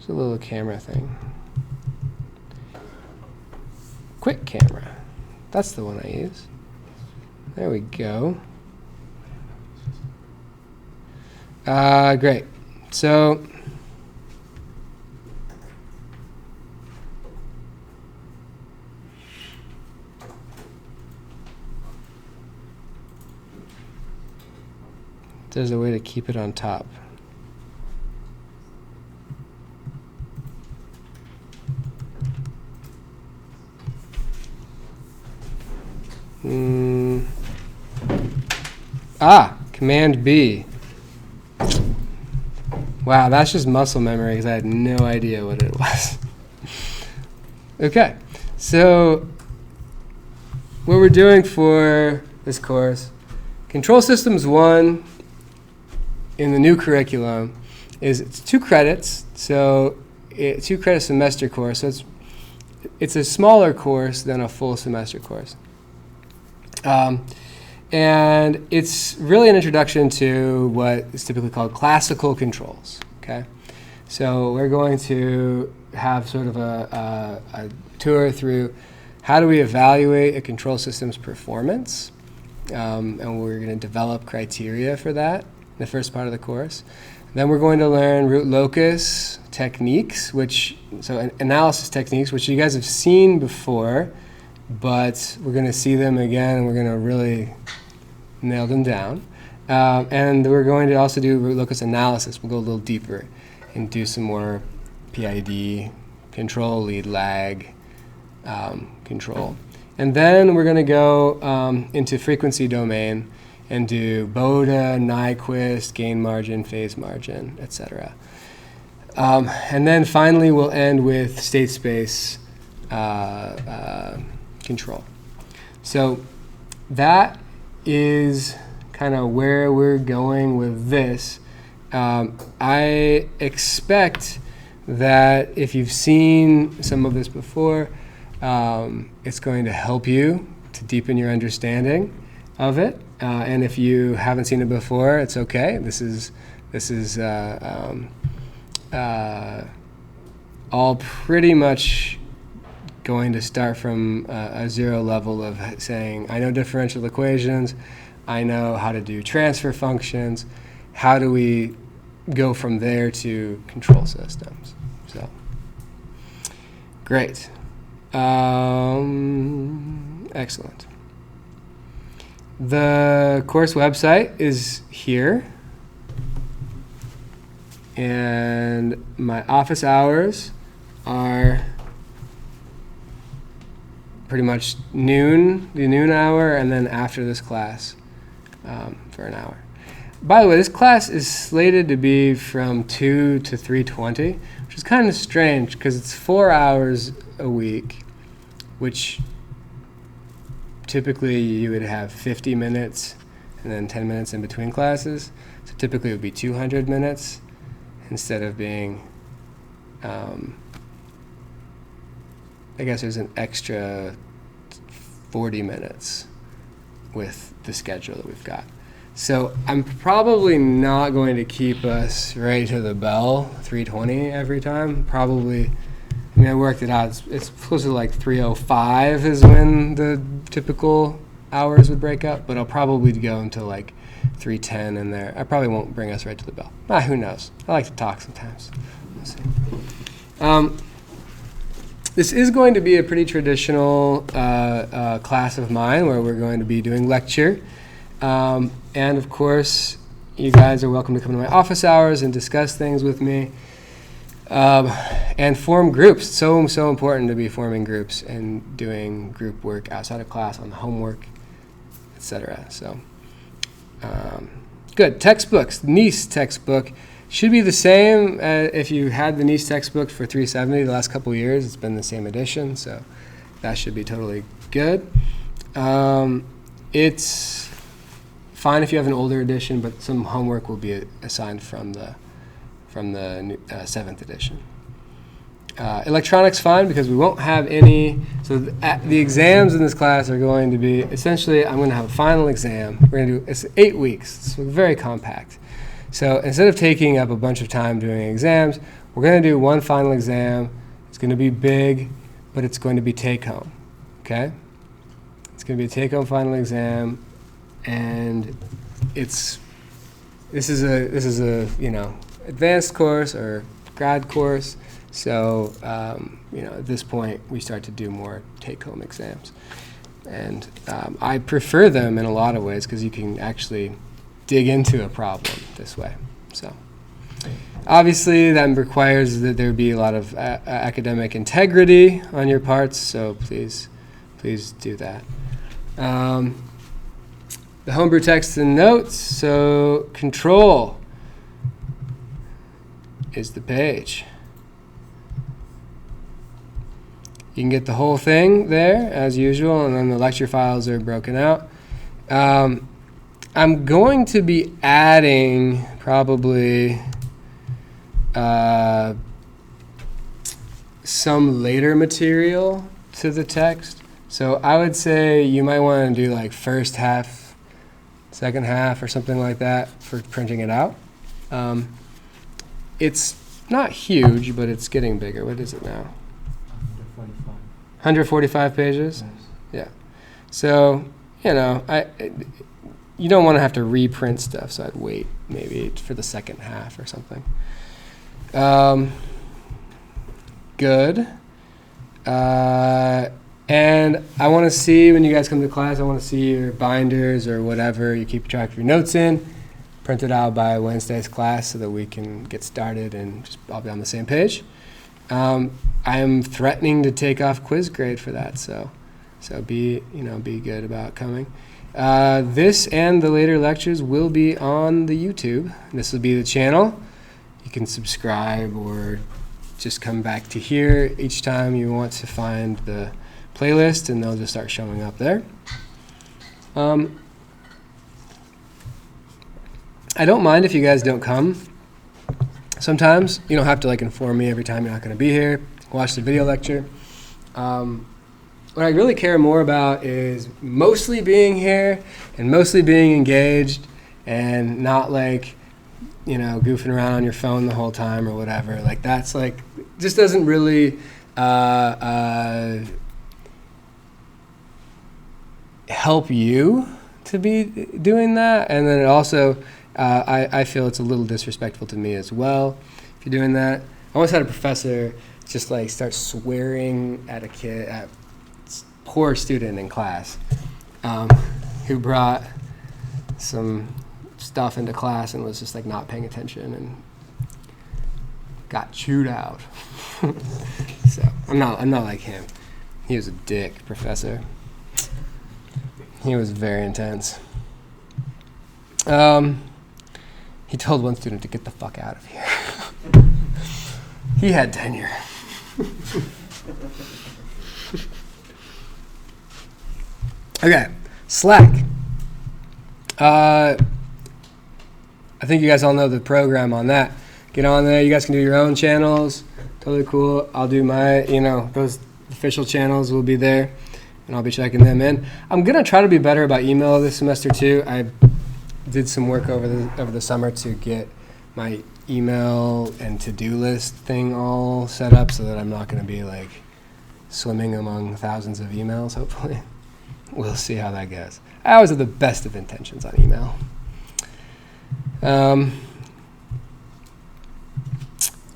There's a little camera thing. Quick camera. That's the one I use. There we go. Great. So there's a way to keep it on top. Command B. Wow, that's just muscle memory because I had no idea what it was. Okay, so what we're doing for this course, Control Systems 1 in the new curriculum is it's 2 credits, so 2 credit semester course, so it's a smaller course than a full semester course. And it's really an introduction to what is typically called classical controls, okay? So we're going to have sort of a tour through how do we evaluate a control system's performance, and we're going to develop criteria for that in the first part of the course. Then we're going to learn root locus techniques, analysis techniques, which you guys have seen before, but we're going to see them again, and we're going to really nail them down. And we're going to also do root locus analysis. We'll go a little deeper and do some more PID control, lead lag control. And then we're going to go into frequency domain and do Boda, Nyquist, gain margin, phase margin, etc. And then finally we'll end with state space control. So that is kind of where we're going with this. I expect that if you've seen some of this before, it's going to help you to deepen your understanding of it. And if you haven't seen it before, it's okay. This is all pretty much going to start from a zero level of saying, I know differential equations, I know how to do transfer functions, how do we go from there to control systems? So, great. Excellent. The course website is here, and my office hours are pretty much the noon hour, and then after this class for an hour. By the way, this class is slated to be from 2 to 3:20, which is kind of strange because it's 4 hours a week, which typically you would have 50 minutes and then 10 minutes in between classes. So typically it would be 200 minutes instead of being, I guess there's an extra 40 minutes with the schedule that we've got. So I'm probably not going to keep us right to the bell, 3:20 every time. Probably, I mean, I worked it out. It's closer to like 3:05 is when the typical hours would break up, but I'll probably go until like 3:10 in there. I probably won't bring us right to the bell. Who knows? I like to talk sometimes. We'll see. This is going to be a pretty traditional class of mine where we're going to be doing lecture. And of course, you guys are welcome to come to my office hours and discuss things with me. And form groups. So important to be forming groups and doing group work outside of class on the homework, etc. So, good. Textbooks. NEASE textbook should be the same if you had the NEASE textbook for 370 the last couple of years. It's been the same edition, so that should be totally good. It's fine if you have an older edition, but some homework will be assigned from the 7th edition. Electronics fine because we won't have any. So the exams in this class are going to be essentially, I'm going to have a final exam. We're going to do it's 8 weeks. It's very compact. So instead of taking up a bunch of time doing exams, we're going to do one final exam. It's going to be big, but it's going to be take-home, okay? It's going to be a take-home final exam, and this is a advanced course or grad course. So at this point we start to do more take-home exams, and I prefer them in a lot of ways because you can actually dig into a problem this way. So obviously that requires that there be a lot of academic integrity on your parts. So please do that. The homebrew text and notes. So control is the page. You can get the whole thing there as usual, and then the lecture files are broken out. I'm going to be adding probably some later material to the text. So I would say you might want to do like first half, second half, or something like that for printing it out. It's not huge, but it's getting bigger. What is it now? 145 pages? Nice. Yeah. So, you don't want to have to reprint stuff, so I'd wait maybe for the second half or something. Good. And I want to see, when you guys come to class, I want to see your binders or whatever you keep track of your notes in, print it out by Wednesday's class so that we can get started and just all be on the same page. I am threatening to take off quiz grade for that, so be good about coming. This and the later lectures will be on the YouTube. This will be the channel. You can subscribe or just come back to here each time you want to find the playlist, and they'll just start showing up there. I don't mind if you guys don't come. Sometimes you don't have to inform me every time you're not going to be here. Watch the video lecture. What I really care more about is mostly being here and mostly being engaged and not goofing around on your phone the whole time or whatever. That's just doesn't really help you to be doing that. And then it also, I feel it's a little disrespectful to me as well if you're doing that. I once had a professor just start swearing at a poor student in class who brought some stuff into class and was just not paying attention and got chewed out. So I'm not like him. He was a dick professor. He was very intense. He told one student to get the fuck out of here. He had tenure. Okay, Slack. I think you guys all know the program on that. Get on there. You guys can do your own channels. Totally cool. I'll do my, those official channels will be there, and I'll be checking them in. I'm going to try to be better about email this semester, too. I did some work over the summer to get my email and to-do list thing all set up so that I'm not going to be, swimming among thousands of emails, hopefully. We'll see how that goes. I always have the best of intentions on email.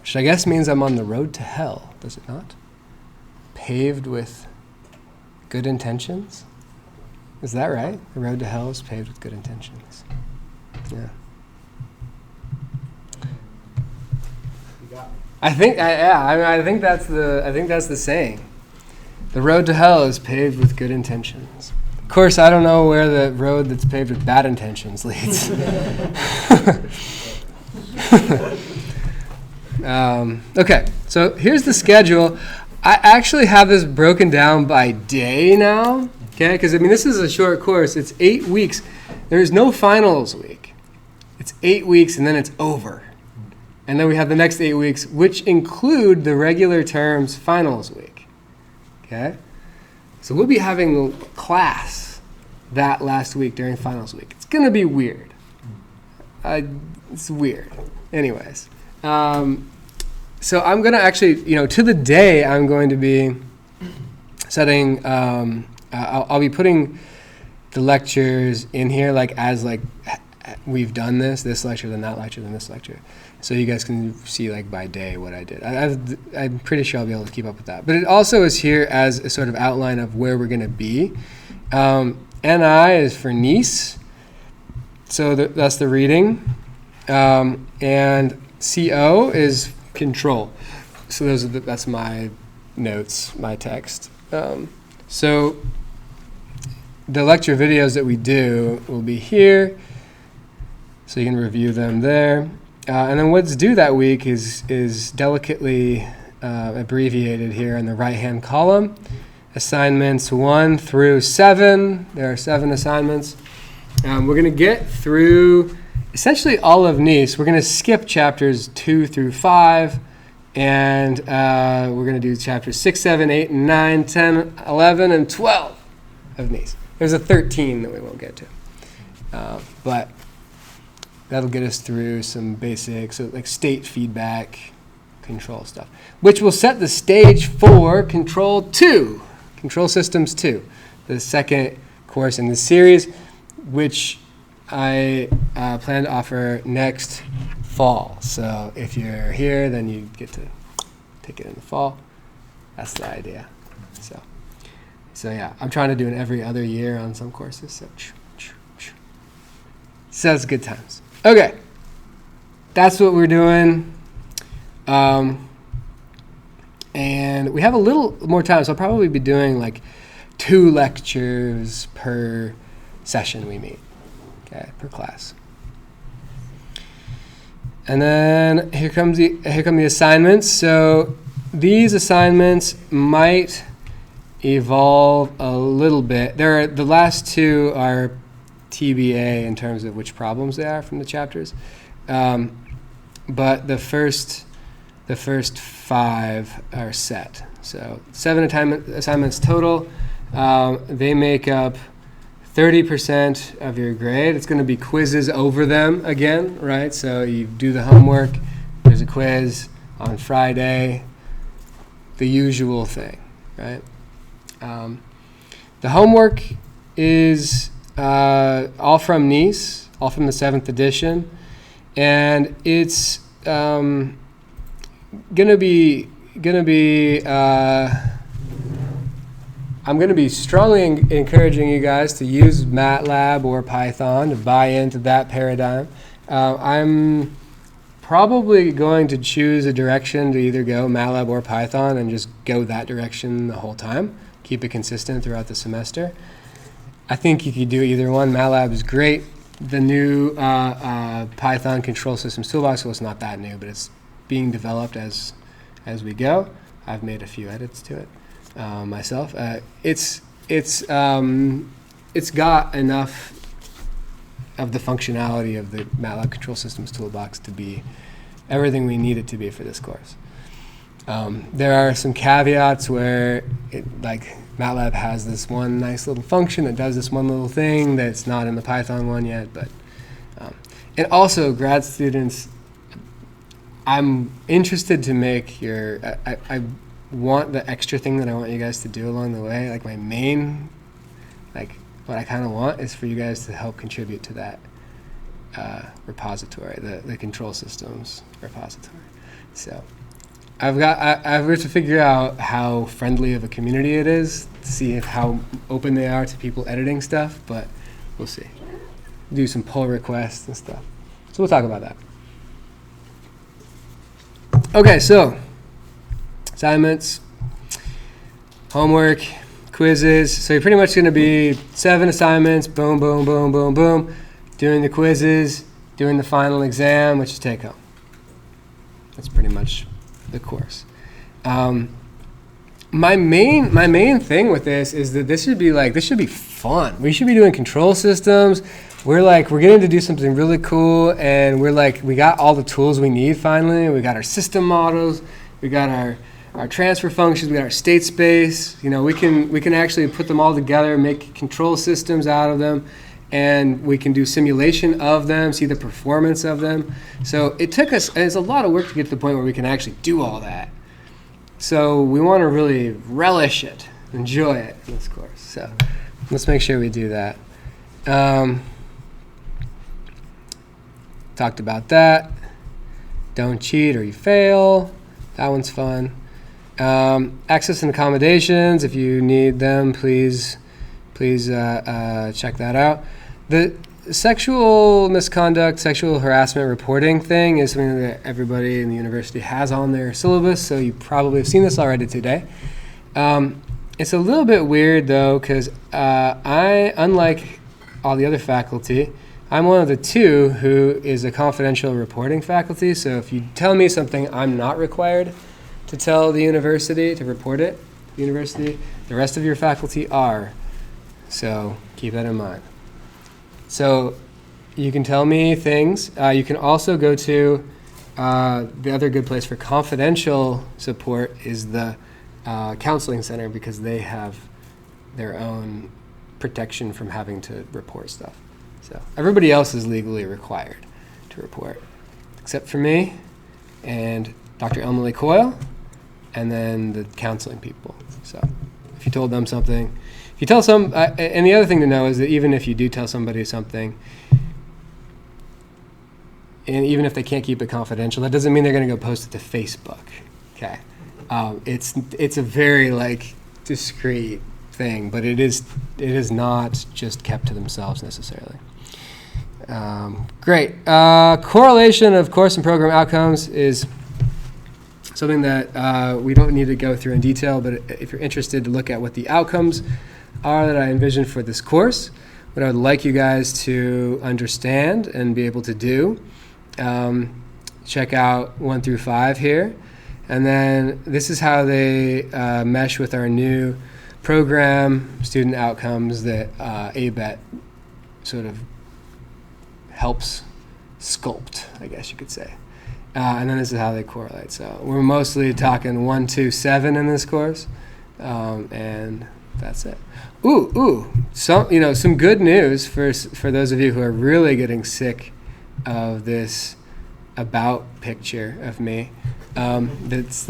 Which I guess means I'm on the road to hell, does it not? Paved with good intentions? Is that right? The road to hell is paved with good intentions. Yeah. You got me. I think that's the saying. The road to hell is paved with good intentions. Of course, I don't know where the road that's paved with bad intentions leads. Okay, so here's the schedule. I actually have this broken down by day now, okay? Because, this is a short course. It's 8 weeks. There's no finals week. It's 8 weeks, and then it's over. And then we have the next 8 weeks, which include the regular terms finals week, okay? So we'll be having class that last week during finals week. It's going to be weird. It's weird. Anyways, so I'm going to actually, to the day I'm going to be setting, I'll be putting the lectures in here as we've done this lecture, then that lecture, then this lecture. So you guys can see by day what I did. I'm pretty sure I'll be able to keep up with that. But it also is here as a sort of outline of where we're going to be. NI is for Nice, so that's the reading. And CO is control. So that's my notes, my text. So the lecture videos that we do will be here, so you can review them there. And then what's due that week is delicately abbreviated here in the right-hand column. Assignments 1 through 7. There are 7 assignments. We're going to get through essentially all of Nice. We're going to skip chapters 2 through 5, and we're going to do chapters 6, 7, 8, 9, 10, 11, and 12 of Nice. There's a 13 that we won't get to. But that'll get us through some basics, so state feedback, control stuff, which will set the stage for Control 2, Control Systems 2, the second course in the series, which I plan to offer next fall. So if you're here, then you get to take it in the fall. That's the idea. So yeah, I'm trying to do it every other year on some courses. So it's good times. Okay, that's what we're doing. And we have a little more time, so I'll probably be doing 2 lectures per session we meet, okay, per class. And then here come the assignments. So these assignments might evolve a little bit. The last 2 are TBA in terms of which problems they are from the chapters, but the first 5 are set. So 7 assignments total. They make up 30% of your grade. It's going to be quizzes over them again, right? So you do the homework, there's a quiz on Friday, the usual thing, right? The homework is all from Nice, all from the 7th edition, and it's gonna be I'm gonna be strongly encouraging you guys to use MATLAB or Python to buy into that paradigm. I'm probably going to choose a direction to either go MATLAB or Python and just go that direction the whole time. Keep it consistent throughout the semester. I think you could do either one. MATLAB is great. The new Python Control Systems Toolbox, well, it's not that new, but it's being developed as we go. I've made a few edits to it myself. It's got enough of the functionality of the MATLAB Control Systems Toolbox to be everything we need it to be for this course. There are some caveats where MATLAB has this one nice little function that does this one little thing that's not in the Python one yet. But and also, grad students, I'm interested to make I want the extra thing that I want you guys to do along the way. My main, what I kind of want is for you guys to help contribute to that repository, the control systems repository. So I've got to figure out how friendly of a community it is, to see how open they are to people editing stuff, but we'll see. Do some pull requests and stuff. So we'll talk about that. Okay, so assignments, homework, quizzes. So you're pretty much going to be 7 assignments, boom, boom, boom, boom, boom, doing the quizzes, doing the final exam, which is take home. That's pretty much the course. My main thing with this is that this should be fun. We should be doing control systems. We're getting to do something really cool, and we got all the tools we need finally. We got our system models, we got our transfer functions, we got our state space. We can actually put them all together, make control systems out of them, and we can do simulation of them, see the performance of them. So it took us, it's a lot of work to get to the point where we can actually do all that. So we want to really relish it, enjoy it in this course. So let's make sure we do that. Talked about that. Don't cheat or you fail. That one's fun. Access and accommodations, if you need them, please check that out. The sexual misconduct, sexual harassment reporting thing is something that everybody in the university has on their syllabus, so you probably have seen this already today. It's a little bit weird, though, because unlike all the other faculty, I'm one of the two who is a confidential reporting faculty, so if you tell me something, I'm not required to tell the university, to report it to the university. The rest of your faculty are, so keep that in mind. So you can tell me things. You can also go to the other good place for confidential support is the counseling center, because they have their own protection from having to report stuff. So everybody else is legally required to report, except for me and Dr. Emily Coyle, and then the counseling people. So if you told them something, if you tell some, and the other thing to know is that even if you do tell somebody something, and even if they can't keep it confidential, that doesn't mean they're going to go post it to Facebook. Okay, it's a very discreet thing, but it is not just kept to themselves necessarily. Great. Correlation of course and program outcomes is something that we don't need to go through in detail, but if you're interested to look at what the outcomes are that I envision for this course, what I would like you guys to understand and be able to do, check out 1 through 5 here. And then this is how they mesh with our new program student outcomes that ABET sort of helps sculpt, I guess you could say. And then this is how they correlate. So we're mostly talking 1, 2, 7 in this course, and that's it. Some good news for those of you who are really getting sick of this about picture of me that's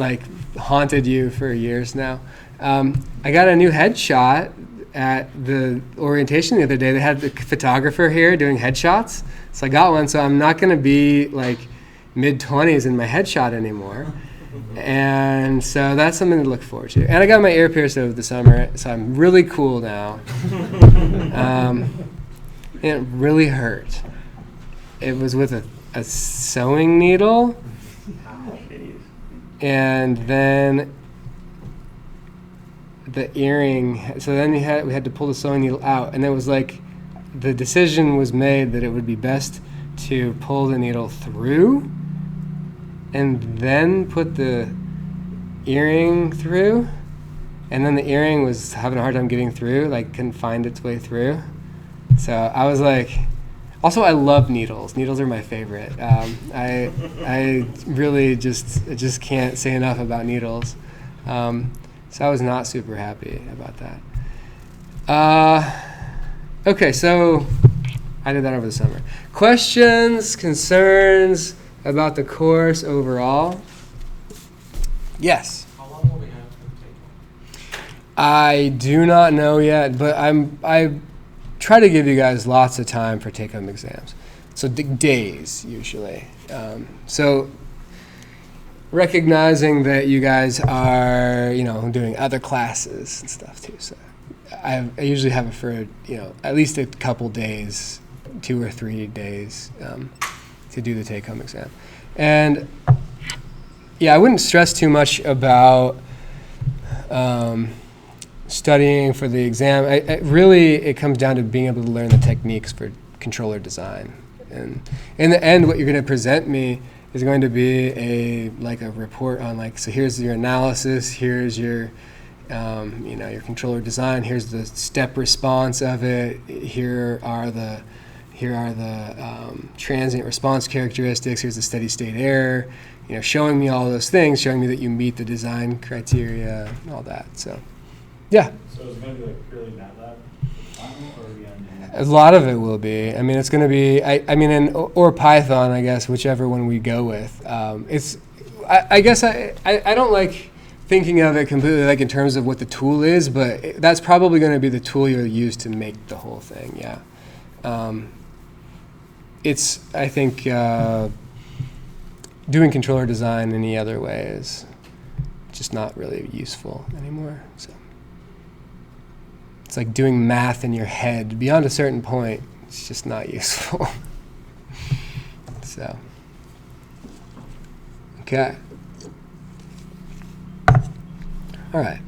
haunted you for years now. I got a new headshot at the orientation the other day. They had the photographer here doing headshots, so I got one. So I'm not going to be mid-20s in my headshot anymore. And so that's something to look forward to. And I got my ear pierced over the summer, so I'm really cool now. It really hurt. It was with a sewing needle. And then the earring, so then we had to pull the sewing needle out. And it was the decision was made that it would be best to pull the needle through and then put the earring through, and then the earring was having a hard time getting through, couldn't find its way through. So I was also I love needles. Needles are my favorite. I really just can't say enough about needles. So I was not super happy about that. Okay, so I did that over the summer. Questions, concerns about the course overall? Yes? How long will we have to take? I do not know yet, but I try to give you guys lots of time for take-home exams. So days, usually. So recognizing that you guys are, doing other classes and stuff too. So I usually have it for, at least a couple days, 2 or 3 days to do the take-home exam. And yeah, I wouldn't stress too much about studying for the exam. It comes down to being able to learn the techniques for controller design. And in the end, what you're going to present me is going to be a report on so here's your analysis, here's your your controller design, here's the step response of it, here are the transient response characteristics, here's the steady state error, showing me all those things, showing me that you meet the design criteria and all that. So yeah. So is it going to be purely MATLAB final, or are we going to A lot of it will be. I mean, it's going to be. I mean, or Python, I guess, whichever one we go with. I guess I don't like thinking of it completely like in terms of what the tool is, but that's probably going to be the tool you'll use to make the whole thing. Yeah. It's, I think, doing controller design any other way is just not really useful anymore. So it's like doing math in your head. Beyond a certain point, it's just not useful. So, okay. All right.